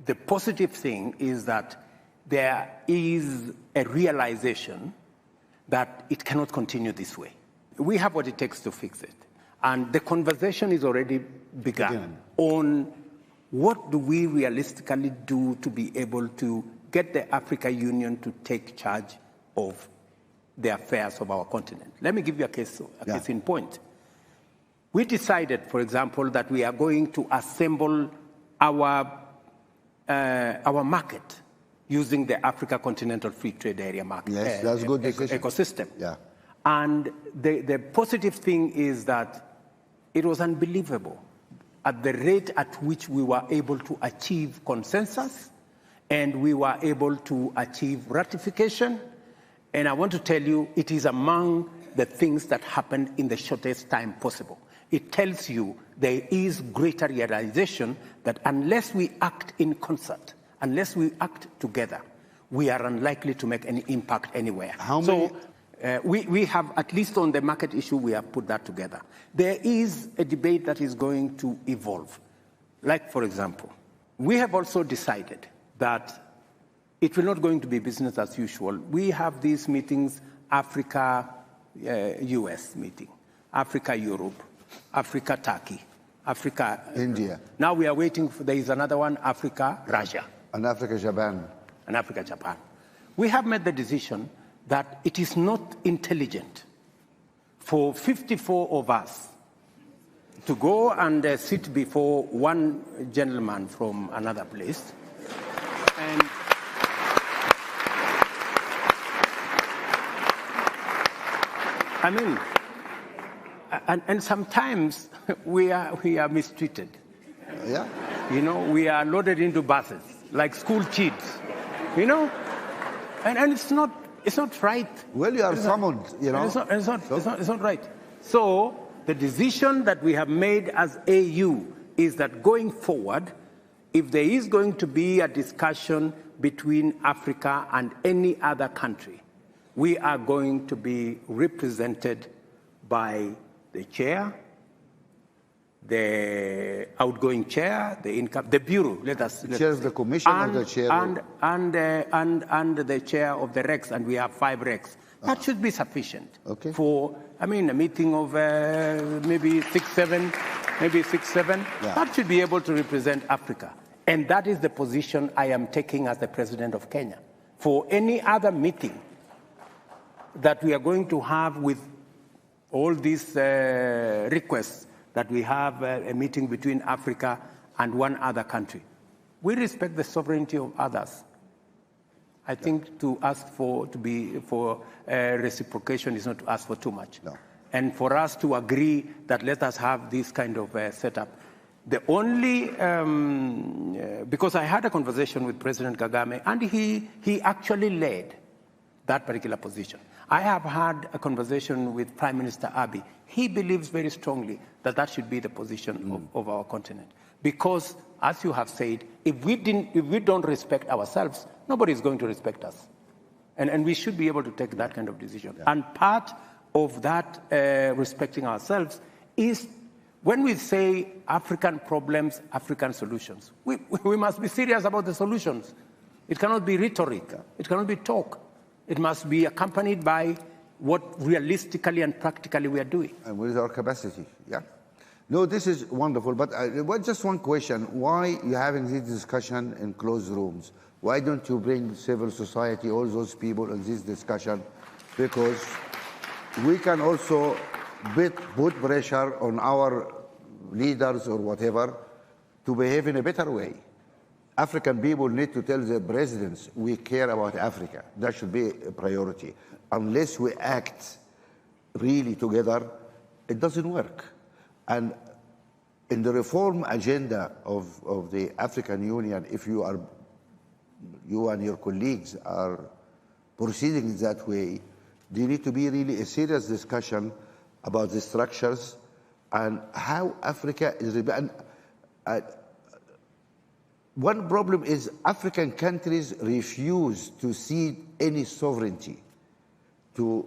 the positive thing is that there is a realization that it cannot continue this way. We have what it takes to fix it. And the conversation is already begun on what do we realistically do to be able to get the African Union to take charge of the affairs of our continent. Let me give you a case in point. We decided, for example, that we are going to assemble our market using the Africa Continental Free Trade Area market. Yes, that's a good decision. Ecosystem. Yeah. And the positive thing is that it was unbelievable at the rate at which we were able to achieve consensus and we were able to achieve ratification. And I want to tell you, it is among the things that happened in the shortest time possible. It tells you there is greater realization that unless we act in concert, unless we act together, we are unlikely to make any impact anywhere. We have, at least on the market issue, we have put that together. There is a debate that is going to evolve. Like, for example, we have also decided that it will not going to be business as usual. We have these meetings, Africa-US meeting, Africa-Europe, Africa-Turkey, Africa... India. Now we are waiting for, there is another one, Africa-Russia. And Africa-Japan. And Africa-Japan. We have made the decision that it is not intelligent for 54 of us to go and sit before one gentleman from another place. And I mean, and sometimes we are mistreated. Yeah. You know, we are loaded into buses like school kids. You know, and it's not right. Well, you are summoned, you know. It's not right. So the decision that we have made as AU is that going forward, if there is going to be a discussion between Africa and any other country, we are going to be represented by the chair, the outgoing chair, the bureau. Chair of the commission or the chair and the chair of the RECs, and we have 5 RECs. That should be sufficient for, I mean, a meeting of maybe 6, 7. Yeah. That should be able to represent Africa. And that is the position I am taking as the president of Kenya. For any other meeting that we are going to have with all these requests that we have a meeting between Africa and one other country. We respect the sovereignty of others. I think to ask for reciprocation is not to ask for too much. No. And for us to agree that let us have this kind of setup. The only, because I had a conversation with President Kagame, and he actually led that particular position. I have had a conversation with Prime Minister Abiy. He believes very strongly that that should be the position of our continent. Because, as you have said, if we don't respect ourselves, nobody is going to respect us. And we should be able to take that kind of decision. Yeah. And part of that respecting ourselves is when we say African problems, African solutions. We must be serious about the solutions. It cannot be rhetoric. It cannot be talk. It must be accompanied by what realistically and practically we are doing. And what is our capacity, yeah. No, this is wonderful, but just one question. Why are you having this discussion in closed rooms? Why don't you bring civil society, all those people in this discussion? Because we can also put pressure on our leaders or whatever to behave in a better way. African people need to tell their presidents, we care about Africa. That should be a priority. Unless we act really together, it doesn't work. And in the reform agenda of the African Union, if you and your colleagues are proceeding that way, there need to be really a serious discussion about the structures and how Africa is. One problem is African countries refuse to cede any sovereignty to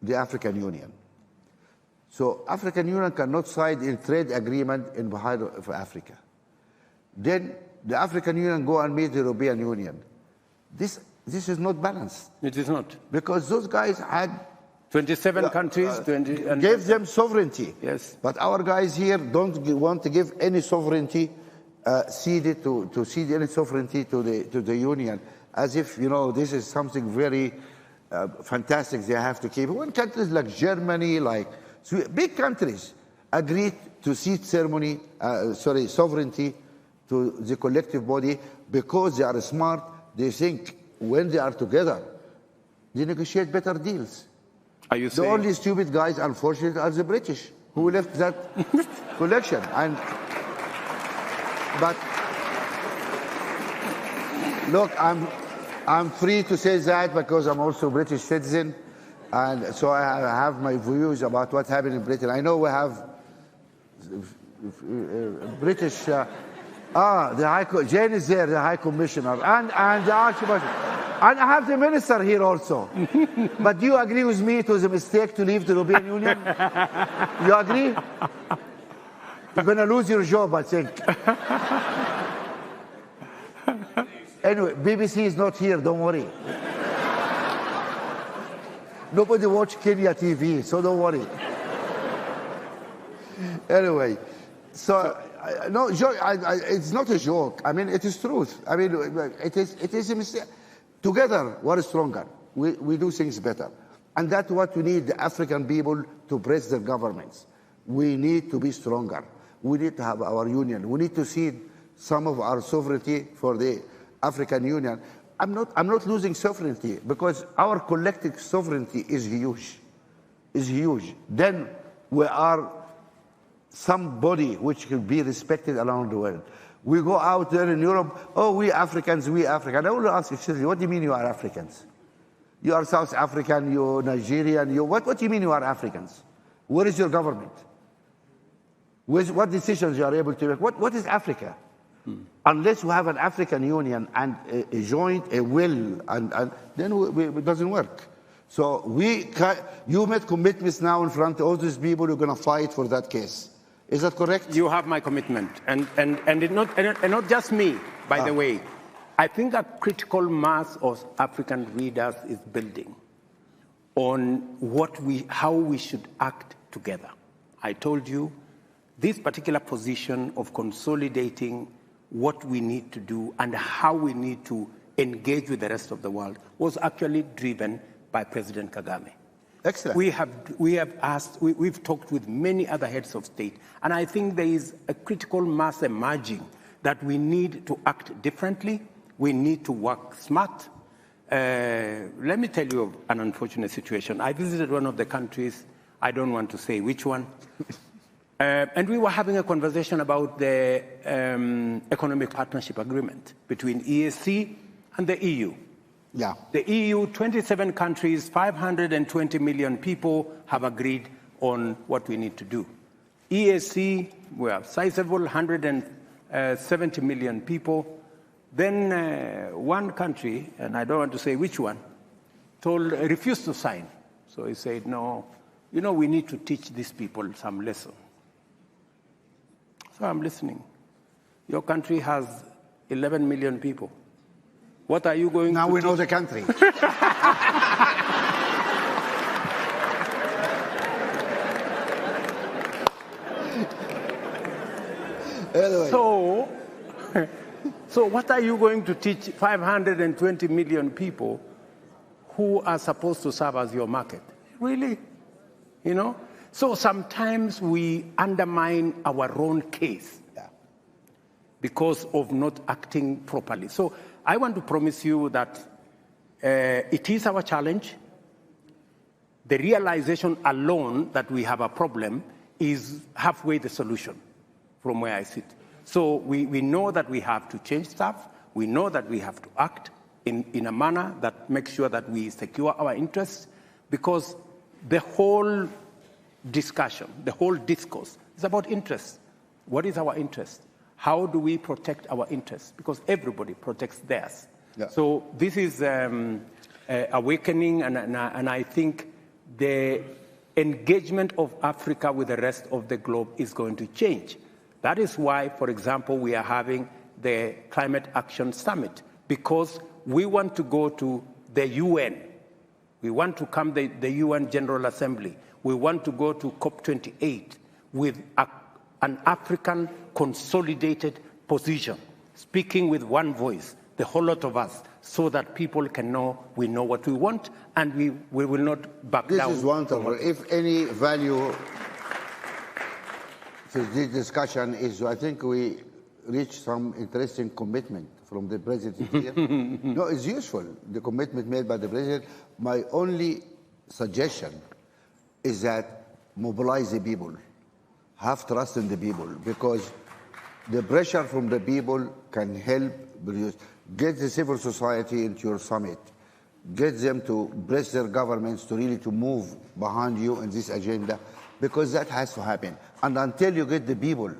the African Union. So African Union cannot sign a trade agreement in behalf of Africa. Then the African Union go and meet the European Union. This is not balanced. It is not. Because those guys had 27 countries, gave them sovereignty. Yes. But our guys here don't want to give any sovereignty, cede any sovereignty to the Union, as if, you know, this is something very fantastic they have to keep. When countries like Germany, like big countries, agreed to cede sovereignty to the collective body because they are smart, they think when they are together, they negotiate better deals. Are you saying? The only stupid guys, unfortunately, are the British, who left that collection. But look, I'm free to say that because I'm also a British citizen, and so I have my views about what happened in Britain. I know we have British. Jane is there, the High Commissioner, and the Archbishop. And I have the minister here also. But do you agree with me it was a mistake to leave the European Union? You agree? You're going to lose your job, I think. Anyway, BBC is not here, don't worry. Nobody watch Kenya TV, so don't worry. Anyway, so no, it's not a joke. I mean, it is truth. I mean, it is a mistake. Together, we're stronger. We do things better. And that's what we need the African people to press their governments. We need to be stronger. We need to have our union. We need to cede some of our sovereignty for the African Union. I'm not losing sovereignty because our collective sovereignty is huge. Is huge. Then we are somebody which can be respected around the world. We go out there in Europe, oh, we Africans, we African. I want to ask you, what do you mean you are Africans? You are South African, you're Nigerian, what do you mean you are Africans? Where is your government? What decisions you are able to make? What is Africa? Unless we have an African Union and a joint, a will, and then it doesn't work. So you made commitments now in front of all these people who are going to fight for that case. Is that correct? You have my commitment, and not just me, by the way. I think a critical mass of African readers is building on how we should act together. I told you this particular position of consolidating what we need to do and how we need to engage with the rest of the world was actually driven by President Kagame. Excellent. We've talked with many other heads of state, and I think there is a critical mass emerging that we need to act differently. We need to work smart. Let me tell you of an unfortunate situation. I visited one of the countries, I don't want to say which one, and we were having a conversation about the economic partnership agreement between EAC and the EU. Yeah. The EU, 27 countries, 520 million people have agreed on what we need to do. EAC, we have sizable, 170 million people. Then one country, and I don't want to say which one, refused to sign. So he said, no, we need to teach these people some lesson. So I'm listening. Your country has 11 million people. What are you going to Now we know the country. Anyway. So what are you going to teach 520 million people who are supposed to serve as your market? Really? So sometimes we undermine our own case because of not acting properly. So I want to promise you that it is our challenge. The realization alone that we have a problem is halfway the solution from where I sit. So we know that we have to change stuff. We know that we have to act in a manner that makes sure that we secure our interests, because the whole discussion, the whole discourse is about interests. What is our interest? How do we protect our interests? Because everybody protects theirs. Yeah. So this is awakening, and I think the engagement of Africa with the rest of the globe is going to change. That is why, for example, we are having the Climate Action Summit, because we want to go to the UN. We want to come to the UN General Assembly. We want to go to COP28 with an African consolidated position, speaking with one voice, the whole lot of us, so that people can know we know what we want and we will not back down. This is wonderful. If any value to this discussion is, I think we reached some interesting commitment from the president here. No, it's useful, the commitment made by the president. My only suggestion is that mobilize the people, have trust in the people, because the pressure from the people can help produce. Get the civil society into your summit. Get them to press their governments to really to move behind you in this agenda, because that has to happen. And until you get the people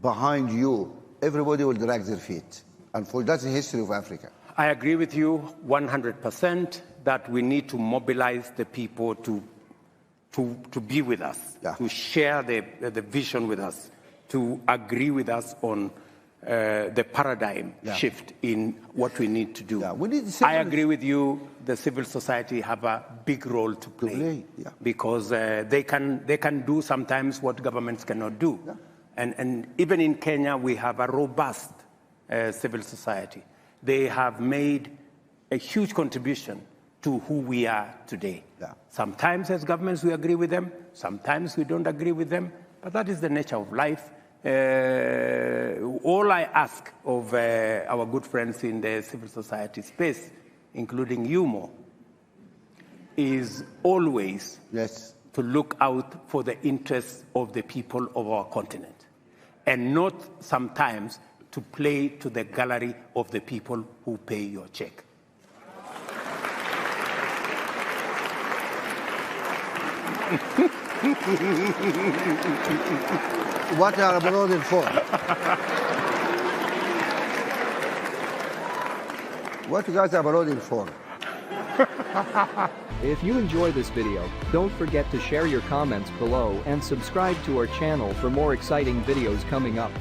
behind you, everybody will drag their feet. And that's the history of Africa. I agree with you 100% that we need to mobilize the people to be with us, to share the vision with us, to agree with us on the paradigm shift in what we need to do. I agree with you, the civil society have a big role to play, because they can do sometimes what governments cannot do. And even in Kenya, we have a robust civil society. They have made a huge contribution to who we are today. Sometimes as governments we agree with them, sometimes we don't agree with them, but that is the nature of life. All I ask of our good friends in the civil society space, including you, Mo, is always to look out for the interests of the people of our continent, and not sometimes to play to the gallery of the people who pay your check. What are applauding for? What you guys are applauding for? If you enjoy this video, don't forget to share your comments below and subscribe to our channel for more exciting videos coming up.